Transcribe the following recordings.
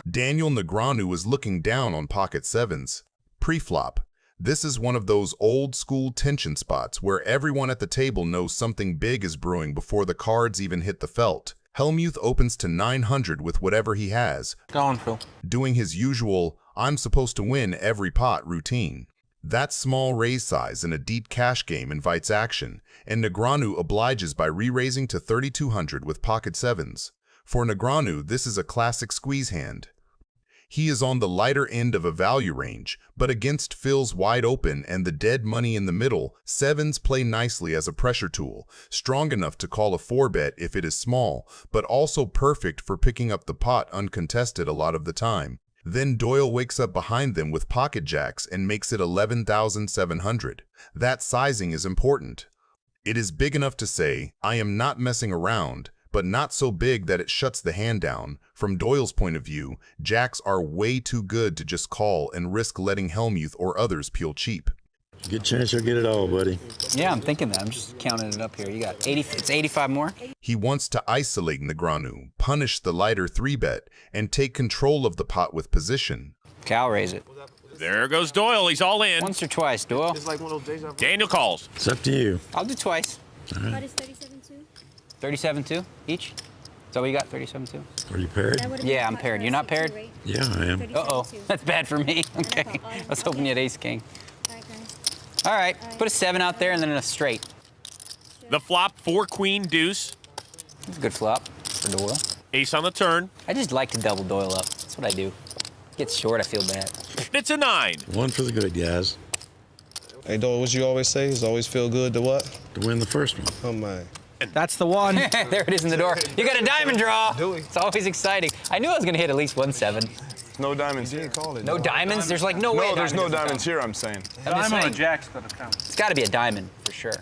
Daniel Negreanu was looking down on pocket sevens. Pre-flop. This is one of those old-school tension spots where everyone at the table knows something big is brewing before the cards even hit the felt. Hellmuth opens to 900 with whatever he has, Go on, Phil. doing his usual, I'm supposed to win every pot routine. That small raise size in a deep cash game invites action, and Negreanu obliges by re-raising to 3,200 with pocket sevens. For Negreanu, this is a classic squeeze hand. He is on the lighter end of a value range, but against Phil's wide open and the dead money in the middle, sevens play nicely as a pressure tool, strong enough to call a 4-bet if it is small, but also perfect for picking up the pot uncontested a lot of the time. Then Doyle wakes up behind them with pocket jacks and makes it 11,700. That sizing is important. It is big enough to say, I am not messing around, but not so big that it shuts the hand down. From Doyle's point of view, jacks are way too good to just call and risk letting Hellmuth or others peel cheap. Good chance you'll get it all, buddy. Yeah, I'm thinking that. I'm just counting it up here. You got 80. It's 85 more. He wants to isolate Negreanu, punish the lighter 3-bet, and take control of the pot with position. Cal, raise it. There goes Doyle. He's all in. Once or twice, Doyle. Daniel calls. It's up to you. I'll do twice. All right. 37-2 each? Is that what you got, 37-2? Are you paired? Yeah, I'm paired. You're not paired? Yeah, I am. Uh-oh, that's bad for me. Okay, I was hoping you had ace-king. All right, put a 7 out there and then a straight. The flop, 4-queen deuce. That's a good flop for Doyle. Ace on the turn. I just like to double Doyle up. That's what I do. Gets short, I feel bad. It's a 9. One for the good guys. Hey, Doyle, what you always say is always feel good to what? To win the first one. Oh, my. That's the one. There it is in the door. You got a diamond draw. It's always exciting. I knew I was going to hit at least 1 7. No diamonds here. No diamonds? There's like no way. No, there's no doesn't diamonds count. here, I'm saying. Diamond on Jack's gonna count. It's got to be a diamond for sure.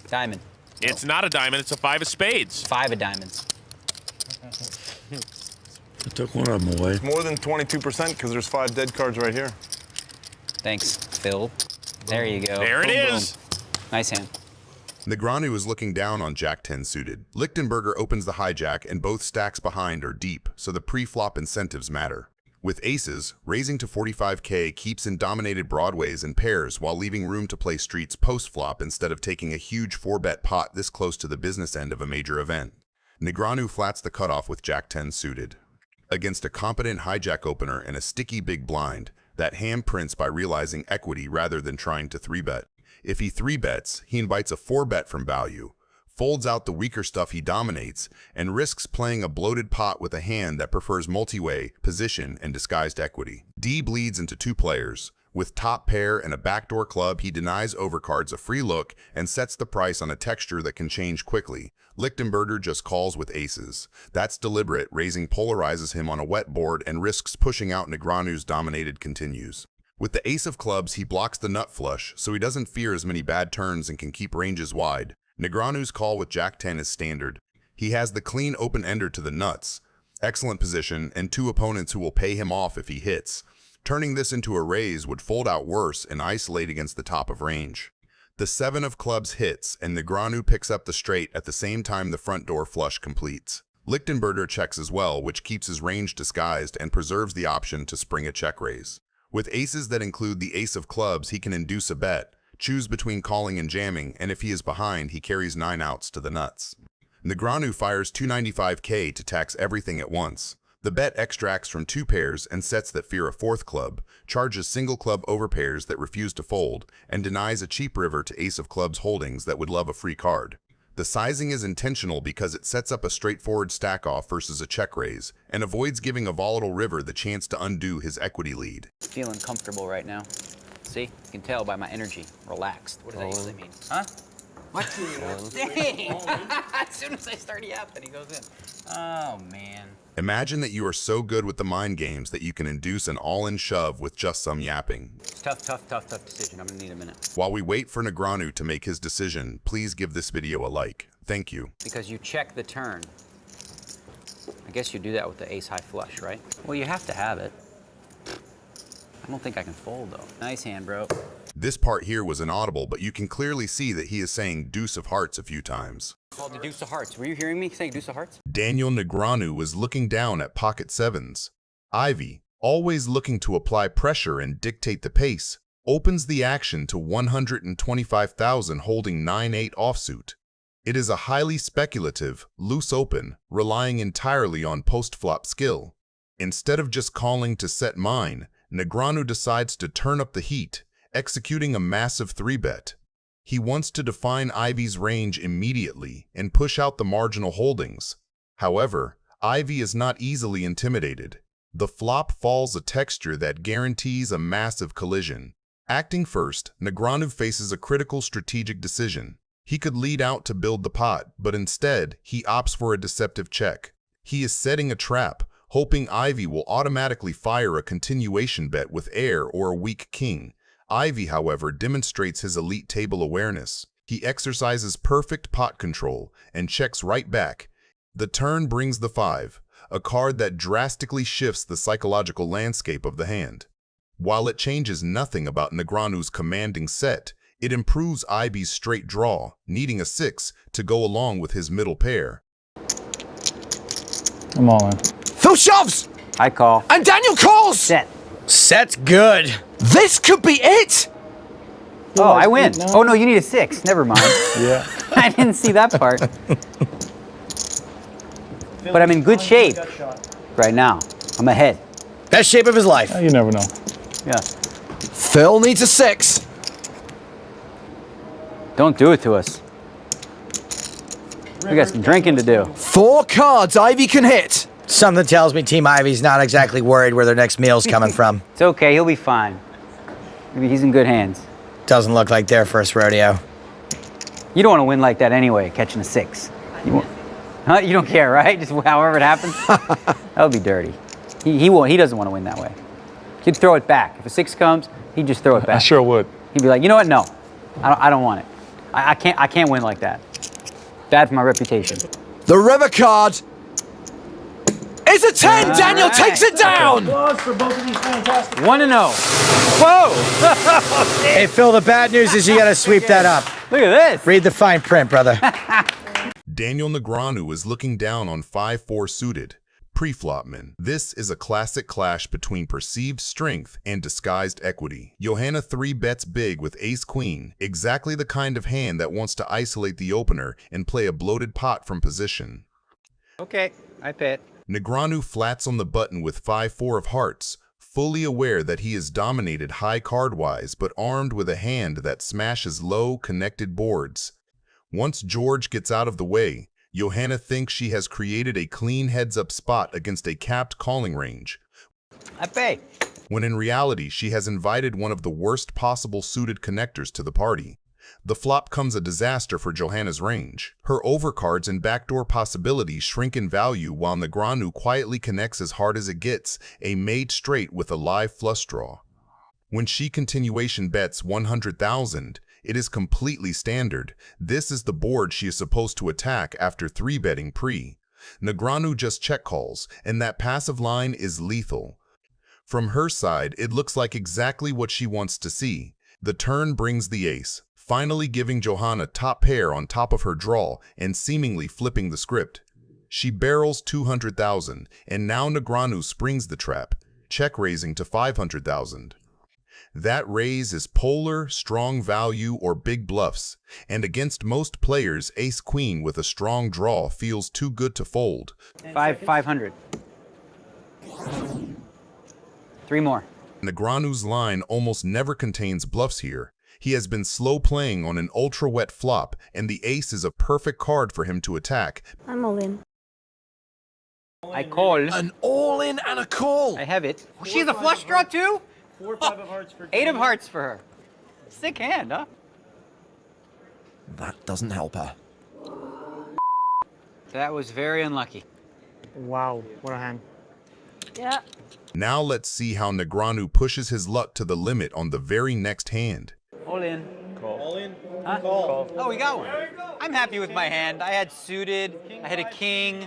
Diamond. It's not a diamond. It's a 5 of spades. 5 of diamonds. I took one of them away. More than 22% because there's 5 dead cards right here. Thanks, Phil. There you go. There it Boom, is. boom. Nice hand. Negreanu is looking down on Jack 10 suited. Lichtenberger opens the hijack and both stacks behind are deep, so the pre-flop incentives matter. With aces, raising to 45K keeps in dominated broadways and pairs while leaving room to play streets post-flop instead of taking a huge 4-bet pot this close to the business end of a major event. Negreanu flats the cutoff with Jack 10 suited. Against a competent hijack opener and a sticky big blind, that hand prints by realizing equity rather than trying to 3-bet. If he 3-bets, he invites a 4-bet from value, folds out the weaker stuff he dominates, and risks playing a bloated pot with a hand that prefers multi-way, position, and disguised equity. D bleeds into 2 players. With top pair and a backdoor club, he denies overcards a free look and sets the price on a texture that can change quickly. Lichtenberger just calls with aces. That's deliberate, raising polarizes him on a wet board and risks pushing out Negreanu's dominated continues. With the ace of clubs, he blocks the nut flush, so he doesn't fear as many bad turns and can keep ranges wide. Negreanu's call with Jack 10 is standard. He has the clean open-ender to the nuts, excellent position, and 2 opponents who will pay him off if he hits. Turning this into a raise would fold out worse and isolate against the top of range. The 7 of clubs hits, and Negreanu picks up the straight at the same time the front door flush completes. Lichtenberger checks as well, which keeps his range disguised and preserves the option to spring a check raise. With aces that include the ace of clubs, he can induce a bet, choose between calling and jamming, and if he is behind, he carries 9 outs to the nuts. Negreanu fires 295K to tax everything at once. The bet extracts from 2 pairs and sets that fear a 4th club, charges single club over pairs that refuse to fold, and denies a cheap river to ace of clubs holdings that would love a free card. The sizing is intentional because it sets up a straightforward stack-off versus a check raise, and avoids giving a volatile river the chance to undo his equity lead. Feeling comfortable right now. See? You can tell by my energy. Relaxed. What does that usually mean? Huh? What? Dang! As soon as I start yapping, he goes in. Oh, man. Imagine that you are so good with the mind games that you can induce an all-in shove with just some yapping. Tough decision. I'm gonna need a minute. While we wait for Negreanu to make his decision, please give this video a like. Thank you. Because you check the turn. I guess you do that with the ace-high flush, right? Well, you have to have it. I don't think I can fold, though. Nice hand, bro. This part here was inaudible, but you can clearly see that he is saying deuce of hearts a few times. Called the deuce of hearts. Were you hearing me saying deuce of hearts? Daniel Negreanu was looking down at pocket sevens. Ivey, always looking to apply pressure and dictate the pace, opens the action to 125,000 holding 9-8 offsuit. It is a highly speculative, loose open, relying entirely on post-flop skill. Instead of just calling to set mine, Negreanu decides to turn up the heat, executing a massive 3-bet. He wants to define Ivey's range immediately and push out the marginal holdings. However, Ivey is not easily intimidated. The flop falls a texture that guarantees a massive collision. Acting first, Negreanu faces a critical strategic decision. He could lead out to build the pot, but instead, he opts for a deceptive check. He is setting a trap, hoping Ivey will automatically fire a continuation bet with air or a weak king. Ivey, however, demonstrates his elite table awareness. He exercises perfect pot control and checks right back. The turn brings the 5, a card that drastically shifts the psychological landscape of the hand. While it changes nothing about Negreanu's commanding set, it improves Ivey's straight draw, needing a 6 to go along with his middle pair. I'm all in. Phil shoves! I call. And Daniel calls! Set. Set's good. This could be it! Oh, I win. Oh, no, you need a 6. Never mind. Yeah. I didn't see that part. But I'm in good shape right now. I'm ahead. Best shape of his life. You never know. Yeah. Phil needs a 6. Don't do it to us. We got some drinking to do. 4 cards Ivey can hit. Something tells me Team Ivey's not exactly worried where their next meal's coming from. It's okay. He'll be fine. Maybe he's in good hands. Doesn't look like their first rodeo. You don't want to win like that anyway, catching a 6. Huh? You don't care, right? Just however it happens? That would be dirty. He won't. He doesn't want to win that way. He'd throw it back. If a 6 comes, he'd just throw it back. I sure would. He'd be like, you know what? No, I don't want it. I can't win like that. Bad for my reputation. The river card is a 10. Daniel takes it down. 1-0. Whoa! Hey, Phil, the bad news is you gotta sweep that up. Look at this. Read the fine print, brother. Daniel Negreanu is looking down on 5-4 suited. Pre-flopman. This is a classic clash between perceived strength and disguised equity. Johanna 3-bets big with ace-queen, exactly the kind of hand that wants to isolate the opener and play a bloated pot from position. Okay, I bet. Negreanu flats on the button with 5-4 of hearts, fully aware that he is dominated high card-wise but armed with a hand that smashes low, connected boards. Once George gets out of the way, Johanna thinks she has created a clean heads-up spot against a capped calling range. I pay. When in reality, she has invited one of the worst possible suited connectors to the party. The flop comes a disaster for Johanna's range. Her overcards and backdoor possibilities shrink in value while Negreanu quietly connects as hard as it gets, a made straight with a live flush draw. When she continuation bets 100,000, it is completely standard. This is the board she is supposed to attack after 3-betting pre. Negreanu just check calls, and that passive line is lethal. From her side, it looks like exactly what she wants to see. The turn brings the ace, finally giving Johanna top pair on top of her draw and seemingly flipping the script. She barrels 200,000, and now Negreanu springs the trap, check raising to 500,000. That raise is polar, strong value, or big bluffs, and against most players, ace-queen with a strong draw feels too good to fold. 500. 3 more. Negreanu's line almost never contains bluffs here. He has been slow playing on an ultra-wet flop, and the ace is a perfect card for him to attack. I'm all in. I call. An all-in and a call. I have it. She has a flush draw too? 4 5 of hearts for 8 of hearts for her. Sick hand, huh? That doesn't help her. That was very unlucky. Wow, what a hand. Yeah. Now let's see how Negreanu pushes his luck to the limit on the very next hand. All in. Call. All in. Huh? Call. Oh, we got one. I'm happy with my hand. I had suited. I had a king.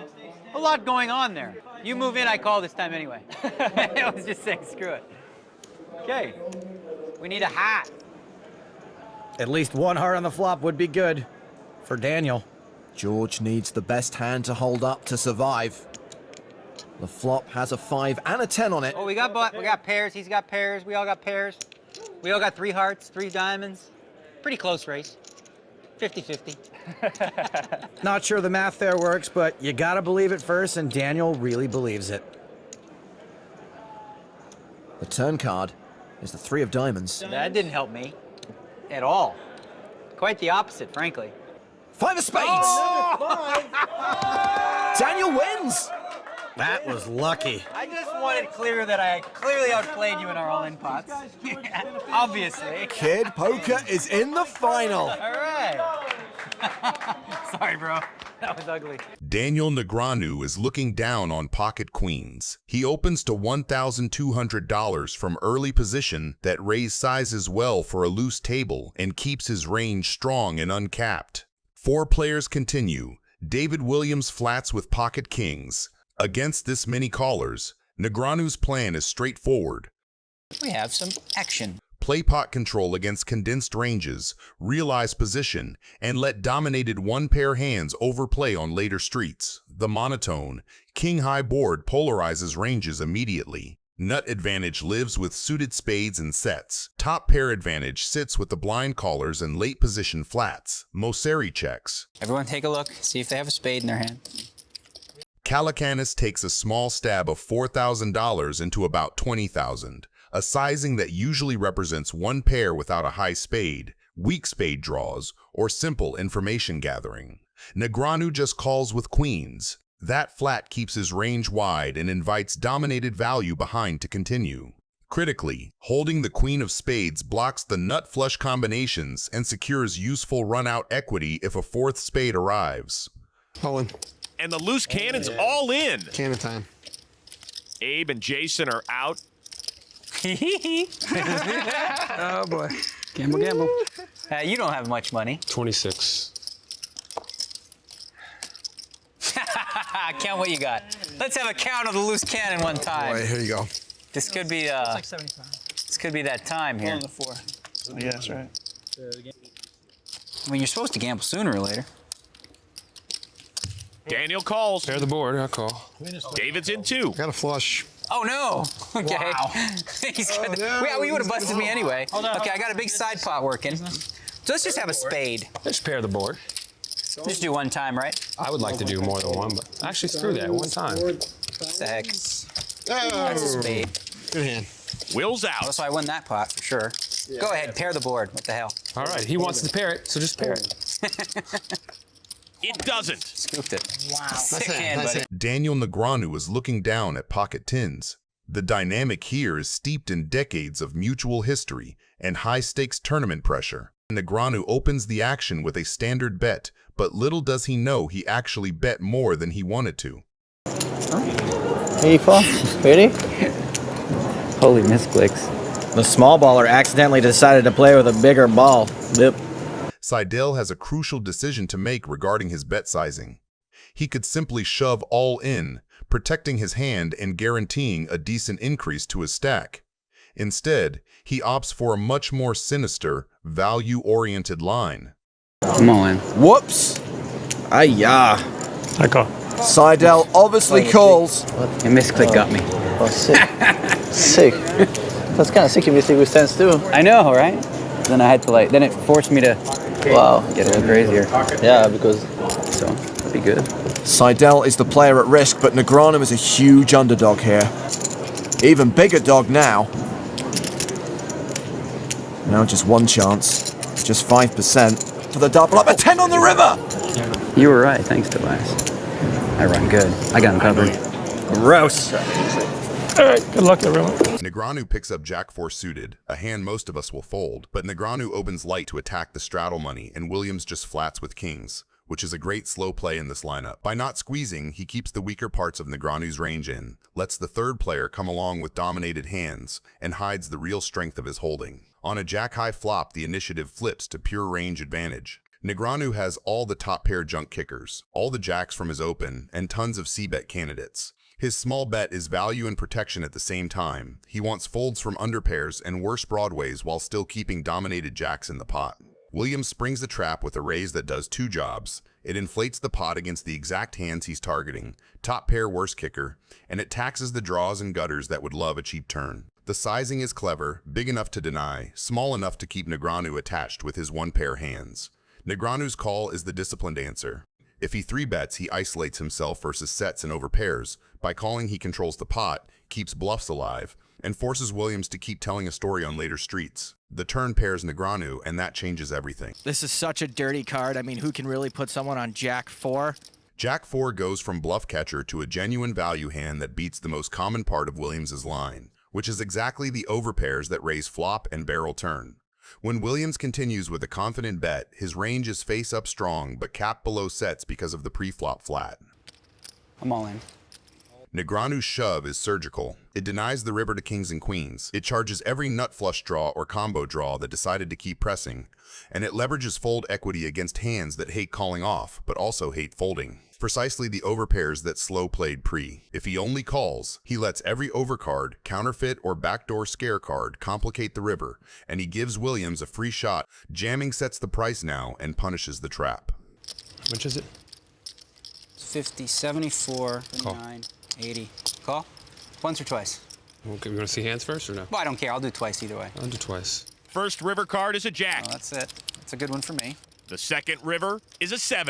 A lot going on there. You move in, I call this time anyway. I was just saying, screw it. Okay. We need a hat. At least 1 heart on the flop would be good. For Daniel. George needs the best hand to hold up to survive. The flop has a 5 and a 10 on it. Oh, we got pairs. He's got pairs. We all got pairs. We all got 3 hearts, 3 diamonds. Pretty close race. 50-50. Not sure the math there works, but you gotta believe it first, and Daniel really believes it. The turn card is the 3 of diamonds. That didn't help me at all. Quite the opposite, frankly. 5 of spades! Daniel wins! That was lucky. I just wanted clear that I clearly outplayed you in our all-in pots. Obviously. Kid Poker is in the final. All right. Sorry, bro. That was ugly. Daniel Negreanu is looking down on pocket queens. He opens to $1,200 from early position that raise sizes well for a loose table and keeps his range strong and uncapped. 4 players continue. David Williams flats with pocket kings. Against this many callers, Negreanu's plan is straightforward. We have some action. Play pot control against condensed ranges, realize position, and let dominated one-pair hands overplay on later streets. The monotone, king-high board polarizes ranges immediately. Nut advantage lives with suited spades and sets. Top pair advantage sits with the blind callers and late position flats. Moseri checks. Everyone take a look, see if they have a spade in their hand. Calacanis takes a small stab of $4,000 into about $20,000, a sizing that usually represents one pair without a high spade, weak spade draws, or simple information gathering. Negreanu just calls with queens. That flat keeps his range wide and invites dominated value behind to continue. Critically, holding the queen of spades blocks the nut-flush combinations and secures useful run-out equity if a 4th spade arrives. All in. And the loose cannon's all in. Cannon time. Abe and Jason are out. Oh, boy. Gamble, gamble. You don't have much money. 26. Count what you got. Let's have a count of the loose cannon one time. All right, here you go. This could be Like 75. this could be that time here. On the 4. Yeah, that's right. I mean, you're supposed to gamble sooner or later. Daniel calls. Pair the board, I call. David's in 2. Got a flush. Oh no! Okay. Wow. He's got the, no, well, you would have busted me anyway. Hold on. Okay, I got a big side pot working. So let's just have a spade. Just pair the board. Just do one time, right? I would like to do more than one, but actually screw that, one time. What the heck? That's a spade. Good hand. Will's Oh, out. so I won that pot for sure. Go ahead, pair the board. What the hell? All right, he wants to pair it, so just pair it. It doesn't. Scooped it. Wow. Sick hand, buddy. Daniel Negreanu is looking down at pocket tens. The dynamic here is steeped in decades of mutual history and high-stakes tournament pressure. Negreanu opens the action with a standard bet, but little does he know he actually bet more than he wanted to. 84. Ready? Holy misclicks. The small baller accidentally decided to play with a bigger ball. Yep. Seidel has a crucial decision to make regarding his bet sizing. He could simply shove all in, protecting his hand and guaranteeing a decent increase to his stack. Instead, he opts for a much more sinister, value-oriented line. Come on. Whoops! Ay-ya. I call. Seidel obviously calls. Your misclick got me. Oh, sick. Sick. That's kind of sick if you stick with stands too. I know, right? Then I had to then it forced me to get a little crazier. Yeah, because So, that'd be good. Seidel is the player at risk, but Negreanu is a huge underdog here. Even bigger dog now. Now just one chance. Just 5% for the double up. A 10 on the river! You were right. Thanks, Tobias. I run good. I got him covered. Gross. all right. Good luck, everyone. Negreanu picks up Jack-4 suited, a hand most of us will fold, but Negreanu opens light to attack the straddle money, and Williams just flats with kings, which is a great slow play in this lineup. By not squeezing, he keeps the weaker parts of Negreanu's range in, lets the third player come along with dominated hands, and hides the real strength of his holding. On a jack-high flop, the initiative flips to pure range advantage. Negreanu has all the top pair junk kickers, all the jacks from his open, and tons of c-bet candidates. His small bet is value and protection at the same time. He wants folds from underpairs and worse broadways while still keeping dominated jacks in the pot. Williams springs the trap with a raise that does 2 jobs. It inflates the pot against the exact hands he's targeting, top pair worst kicker, and it taxes the draws and gutters that would love a cheap turn. The sizing is clever, big enough to deny, small enough to keep Negreanu attached with his 1-pair hands. Negreanu's call is the disciplined answer. If he 3-bets, he isolates himself versus sets and overpairs. By calling, he controls the pot, keeps bluffs alive, and forces Williams to keep telling a story on later streets. The turn pairs Negreanu, and that changes everything. This is such a dirty card. I mean, who can really put someone on Jack 4? Jack 4 goes from bluff catcher to a genuine value hand that beats the most common part of Williams's line, which is exactly the overpairs that raise flop and barrel turn. When Williams continues with a confident bet, his range is face-up strong but capped below sets because of the pre-flop flat. I'm all in. Negreanu's shove is surgical. It denies the river to kings and queens. It charges every nut flush draw or combo draw that decided to keep pressing, and it leverages fold equity against hands that hate calling off but also hate folding. Precisely the overpairs that slow played pre. If he only calls, he lets every overcard, counterfeit, or backdoor scare card complicate the river, and he gives Williams a free shot. Jamming sets the price now and punishes the trap. How much is it? 50, 74, 59, 80. Call? Once or twice? Okay, we want to see hands first or no? Well, I don't care. I'll do twice either way. I'll do twice. First river card is a jack. Oh, that's it. That's a good one for me. The second river is a 7.